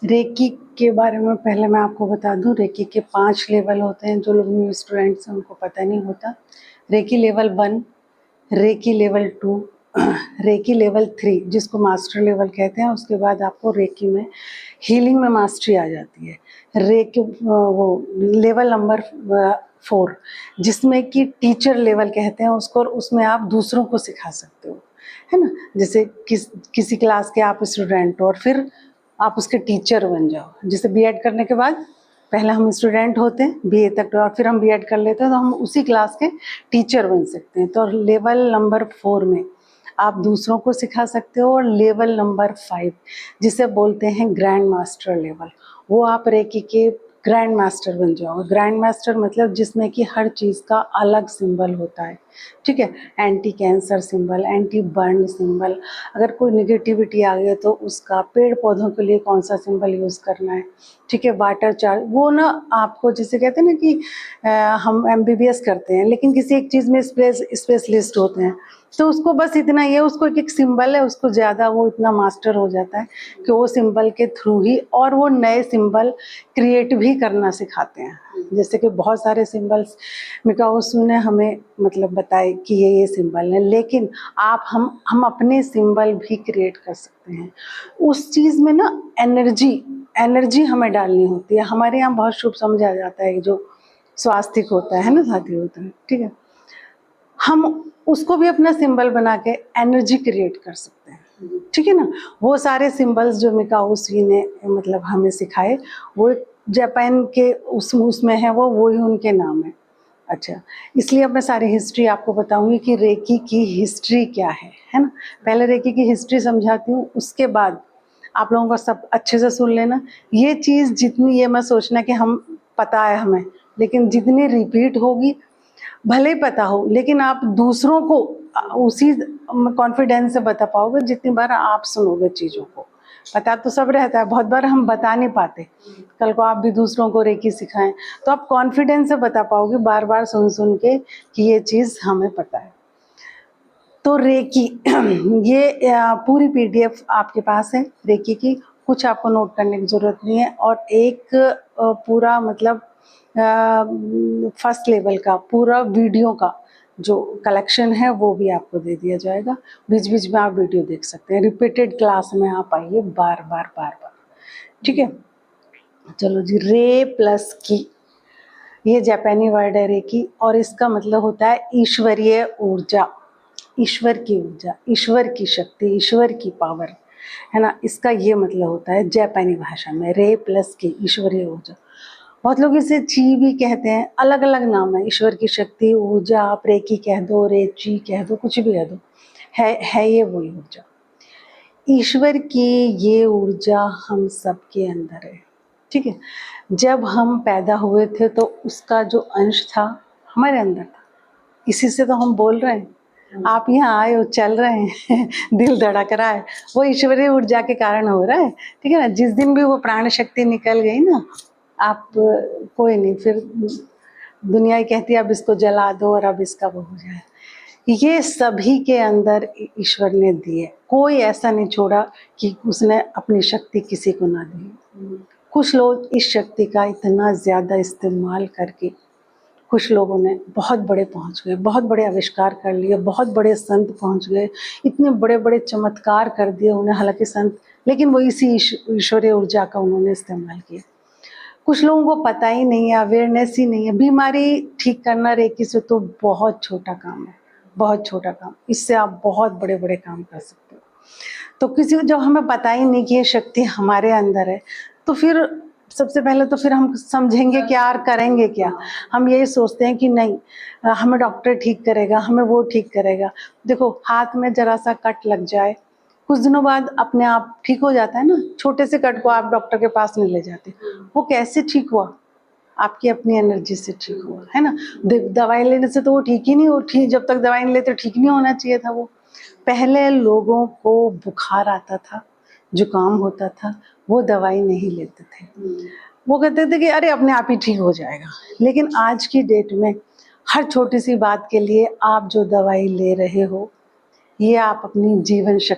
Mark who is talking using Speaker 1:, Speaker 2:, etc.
Speaker 1: Recce के बारे में पहले मैं आपको बता दूं, रेकी के 5 लेवल होते हैं। जो लोग न्यू स्टूडेंट्स हैं उनको पता नहीं होता। Reiki level 1, reiki level 2, reiki level 3 जिसको मास्टर लेवल कहते हैं। उसके बाद आपको रेकी में हीलिंग में मास्टरी आ जाती है। रेकी वो लेवल नंबर 4 जिसमें कि टीचर लेवल कहते हैं उसको, और उसमें आप दूसरों को सिखा सकते हो, है ना। जैसे किसी क्लास के आप स्टूडेंट हो और फिर आप उसके टीचर बन जाओ। जैसे बीएड करने के बाद पहले हम स्टूडेंट होते हैं बीए तक, और फिर हम बीएड कर लेते हैं तो हम उसी क्लास के टीचर बन सकते हैं। तो लेवल नंबर 4 में आप दूसरों को सिखा सकते हो। और लेवल नंबर 5 जिसे बोलते हैं ग्रैंड मास्टर लेवल, वो आप रेकी के ग्रैंड मास्टर बन जाओगे। ग्रैंड मास्टर मतलब जिसमें कि हर चीज़ का अलग सिंबल होता है, ठीक है। Anti cancer symbol, anti burn symbol, अगर कोई निगेटिविटी आ गई तो उसका, पेड़ पौधों के लिए कौन सा सिंबल यूज़ करना है, ठीक है। वाटर चार्ज, वो ना आपको जैसे कहते हैं ना कि हम एमबीबीएस करते हैं लेकिन किसी एक चीज़ में स्पेशलिस्ट होते हैं, तो उसको बस इतना ये, उसको एक सिंबल है, उसको ज़्यादा वो इतना मास्टर हो जाता है कि वो सिंबल के थ्रू ही, और वो नए सिंबल क्रिएट भी करना सिखाते हैं। जैसे कि बहुत सारे सिंबल्स मिकाओसू ने हमें मतलब बताए कि ये सिंबल है, लेकिन हम अपने सिंबल भी क्रिएट कर सकते हैं। उस चीज़ में ना एनर्जी हमें डालनी होती है। हमारे यहाँ बहुत शुभ समझा जाता है जो स्वास्तिक होता है ना, साथी होता है, ठीक है। हम उसको भी अपना सिंबल बना के एनर्जी क्रिएट कर सकते हैं, ठीक है ना। वो सारे सिंबल्स जो मिकाओसू ने मतलब हमें सिखाए, वो जापान के उसमें है, वो ही उनके नाम है। अच्छा, इसलिए अब मैं सारी हिस्ट्री आपको बताऊंगी कि रेकी की हिस्ट्री क्या है ना। पहले रेकी की हिस्ट्री समझाती हूँ, उसके बाद आप लोगों को सब अच्छे से सुन लेना। ये चीज़ जितनी, ये मत सोचना कि हम पता है हमें, लेकिन जितनी रिपीट होगी, भले ही पता हो, लेकिन आप दूसरों को उसी कॉन्फिडेंस से बता पाओगे जितनी बार आप सुनोगे चीज़ों को। पता तो सब रहता है, बहुत बार हम बता नहीं पाते। कल को आप भी दूसरों को रेकी सिखाएं तो आप कॉन्फिडेंस से बता पाओगे बार बार सुन सुन के कि ये चीज़ हमें पता है। तो रेकी ये पूरी पीडीएफ आपके पास है रेकी की, कुछ आपको नोट करने की ज़रूरत नहीं है। और एक पूरा मतलब फर्स्ट लेवल का पूरा वीडियो का जो कलेक्शन है वो भी आपको दे दिया जाएगा। बीच बीच में आप वीडियो देख सकते हैं। रिपीटेड क्लास में आप आइए बार बार, ठीक है। चलो जी, रे प्लस की, ये जापानी वर्ड है रेकी, और इसका मतलब होता है ईश्वरीय ऊर्जा, ईश्वर की ऊर्जा, ईश्वर की शक्ति, ईश्वर की पावर, है ना। इसका ये मतलब होता है जापानी भाषा में, रे प्लस की ईश्वरीय ऊर्जा। बहुत लोग इसे ची भी कहते हैं, अलग अलग नाम है। ईश्वर की शक्ति, ऊर्जा, आप रेकी कह दो, रेची कह दो, कुछ भी कह दो, है ये वही ऊर्जा। ईश्वर की ये ऊर्जा हम सबके अंदर है, ठीक है। जब हम पैदा हुए थे तो उसका जो अंश था हमारे अंदर था, इसी से तो हम बोल रहे हैं। आप यहाँ आए हो, चल रहे हैं दिल धड़क रहा है, वो ईश्वरीय ऊर्जा के कारण हो रहा है, ठीक है ना। जिस दिन भी वो प्राण शक्ति निकल गई ना, आप कोई नहीं, फिर दुनिया ही कहती है अब इसको जला दो और अब इसका वो हो जाए। ये सभी के अंदर ईश्वर ने दिए, कोई ऐसा नहीं छोड़ा कि उसने अपनी शक्ति किसी को ना दी। कुछ लोग इस शक्ति का इतना ज़्यादा इस्तेमाल करके, कुछ लोगों ने बहुत बड़े पहुंच गए, बहुत बड़े आविष्कार कर लिए, बहुत बड़े संत पहुंच गए, इतने बड़े बड़े चमत्कार कर दिए उन्हें, हालांकि संत, लेकिन वो इसी ईश्वरीय ऊर्जा का उन्होंने इस्तेमाल किया। कुछ लोगों को पता ही नहीं है, अवेयरनेस ही नहीं है। बीमारी ठीक करना रेकी से तो बहुत छोटा काम है, बहुत छोटा काम। इससे आप बहुत बड़े बड़े काम कर सकते हो। तो किसी को जब हमें पता ही नहीं कि ये शक्ति हमारे अंदर है, तो फिर सबसे पहले तो फिर हम समझेंगे क्या और करेंगे क्या। हम यही सोचते हैं कि नहीं, हमें डॉक्टर ठीक करेगा, हमें वो ठीक करेगा। देखो, हाथ में जरा सा कट लग जाए, कुछ दिनों बाद अपने आप ठीक हो जाता है ना। छोटे से कट को आप डॉक्टर के पास नहीं ले जाते, वो कैसे ठीक हुआ? आपकी अपनी एनर्जी से ठीक हुआ, है ना। दवाई लेने से तो वो ठीक ही नहीं हो, ठीक जब तक दवाई नहीं लेते ठीक नहीं होना चाहिए था वो। पहले लोगों को बुखार आता था, जुकाम होता था, वो दवाई नहीं लेते थे, वो कहते थे कि अरे अपने आप ही ठीक हो जाएगा। लेकिन आज की डेट में हर छोटी सी बात के लिए आप जो दवाई ले रहे हो, ये आप अपनी जीवन शक्ति